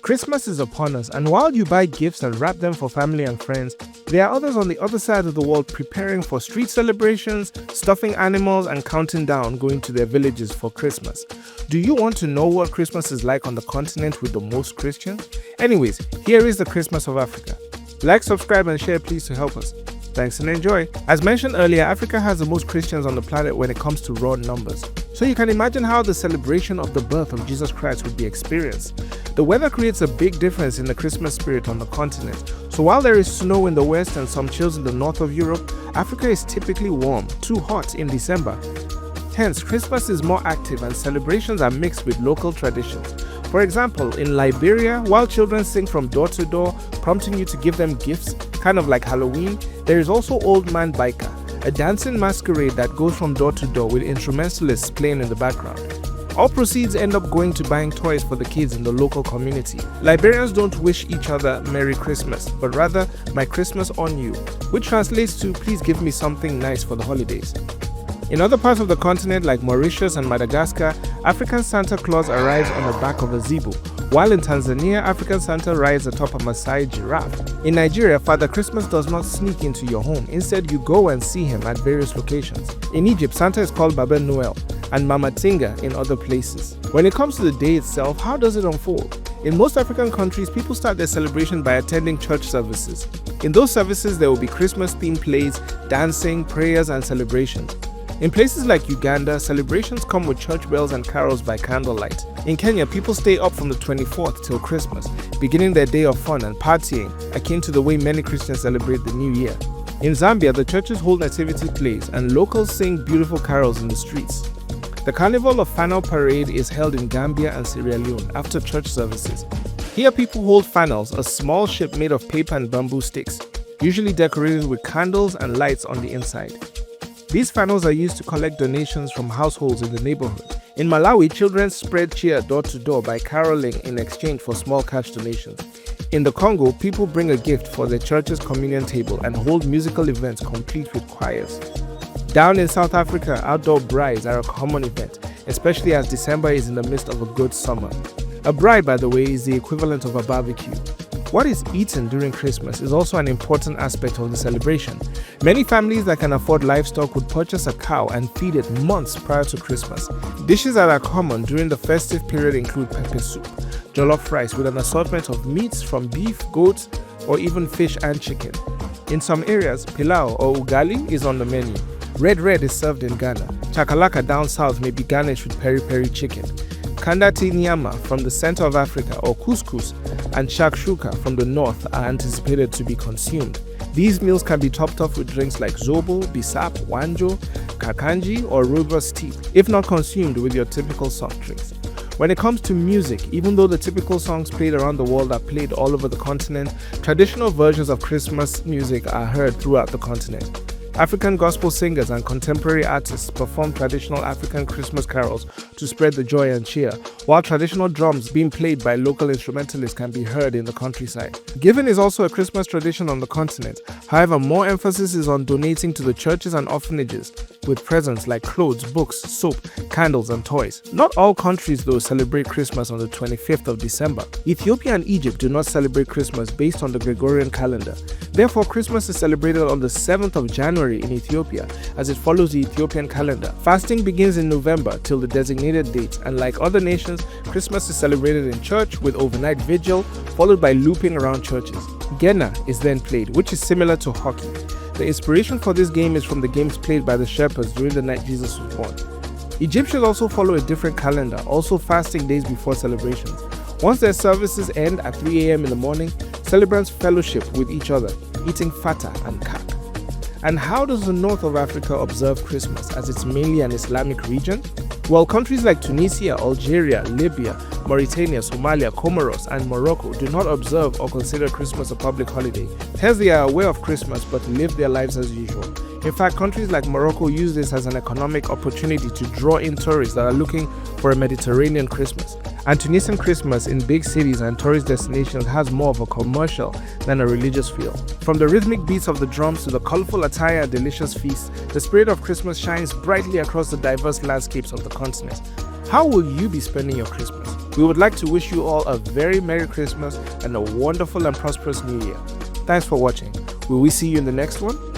Christmas is upon us, and while you buy gifts and wrap them for family and friends, there are others on the other side of the world preparing for street celebrations, stuffing animals, and counting down going to their villages for Christmas. Do you want to know what Christmas is like on the continent with the most Christians? Anyways, here is the Christmas of Africa. Like, subscribe, and share please to help us. Thanks and enjoy. As mentioned earlier, Africa has the most Christians on the planet when it comes to raw numbers. So you can imagine how the celebration of the birth of Jesus Christ would be experienced. The weather creates a big difference in the Christmas spirit on the continent. So while there is snow in the west and some chills in the north of Europe, Africa is typically warm, too hot in December. Hence, Christmas is more active and celebrations are mixed with local traditions. For example, in Liberia, while children sing from door to door, prompting you to give them gifts, kind of like Halloween, there is also Old Man Bayka, a dancing masquerade that goes from door to door with instrumentalists playing in the background. All proceeds end up going to buying toys for the kids in the local community. Liberians don't wish each other Merry Christmas, but rather My Christmas on You, which translates to please give me something nice for the holidays. In other parts of the continent like Mauritius and Madagascar, African Santa Claus arrives on the back of a zebu, while in Tanzania, African Santa rides atop a Maasai giraffe. In Nigeria, Father Christmas does not sneak into your home, instead you go and see him at various locations. In Egypt, Santa is called Baba Noel and Mama Tinga in other places. When it comes to the day itself, how does it unfold? In most African countries, people start their celebration by attending church services. In those services, there will be Christmas-themed plays, dancing, prayers, and celebrations. In places like Uganda, celebrations come with church bells and carols by candlelight. In Kenya, people stay up from the 24th till Christmas, beginning their day of fun and partying, akin to the way many Christians celebrate the New Year. In Zambia, the churches hold nativity plays and locals sing beautiful carols in the streets. The Carnival of Fanal Parade is held in Gambia and Sierra Leone after church services. Here, people hold fanals, a small ship made of paper and bamboo sticks, usually decorated with candles and lights on the inside. These funnels are used to collect donations from households in the neighborhood. In Malawi, children spread cheer door to door by caroling in exchange for small cash donations. In the Congo, people bring a gift for their church's communion table and hold musical events complete with choirs. Down in South Africa, outdoor brides are a common event, especially as December is in the midst of a good summer. A bride, by the way, is the equivalent of a barbecue. What is eaten during Christmas is also an important aspect of the celebration. Many families that can afford livestock would purchase a cow and feed it months prior to Christmas. Dishes that are common during the festive period include pepper soup, jollof rice with an assortment of meats from beef, goat, or even fish and chicken. In some areas, pilau or ugali is on the menu. Red is served in Ghana. Chakalaka down south may be garnished with peri-peri chicken. Kandati nyama from the center of Africa or couscous and shakshuka from the north are anticipated to be consumed. These meals can be topped off with drinks like zobo, bisap, wanjo, kakanji, or robust tea, if not consumed with your typical soft drinks. When it comes to music, even though the typical songs played around the world are played all over the continent, traditional versions of Christmas music are heard throughout the continent. African gospel singers and contemporary artists perform traditional African Christmas carols to spread the joy and cheer, while traditional drums being played by local instrumentalists can be heard in the countryside. Giving is also a Christmas tradition on the continent. However, more emphasis is on donating to the churches and orphanages with presents like clothes, books, soap, candles, and toys. Not all countries, though, celebrate Christmas on the 25th of December. Ethiopia and Egypt do not celebrate Christmas based on the Gregorian calendar. Therefore, Christmas is celebrated on the 7th of January in Ethiopia, as it follows the Ethiopian calendar. Fasting begins in November till the designated date, and like other nations, Christmas is celebrated in church with overnight vigil, followed by looping around churches. Gena is then played, which is similar to hockey. The inspiration for this game is from the games played by the shepherds during the night Jesus was born. Egyptians also follow a different calendar, also fasting days before celebrations. Once their services end at 3 a.m. in the morning, celebrants fellowship with each other, eating fata and kak. And how does the north of Africa observe Christmas, as it's mainly an Islamic region? Well, countries like Tunisia, Algeria, Libya, Mauritania, Somalia, Comoros, and Morocco do not observe or consider Christmas a public holiday. Hence, they are aware of Christmas but live their lives as usual. In fact, countries like Morocco use this as an economic opportunity to draw in tourists that are looking for a Mediterranean Christmas. And Tunisian Christmas in big cities and tourist destinations has more of a commercial than a religious feel. From the rhythmic beats of the drums to the colorful attire and delicious feasts, the spirit of Christmas shines brightly across the diverse landscapes of the continent. How will you be spending your Christmas? We would like to wish you all a very Merry Christmas and a wonderful and prosperous New Year. Thanks for watching. Will we see you in the next one?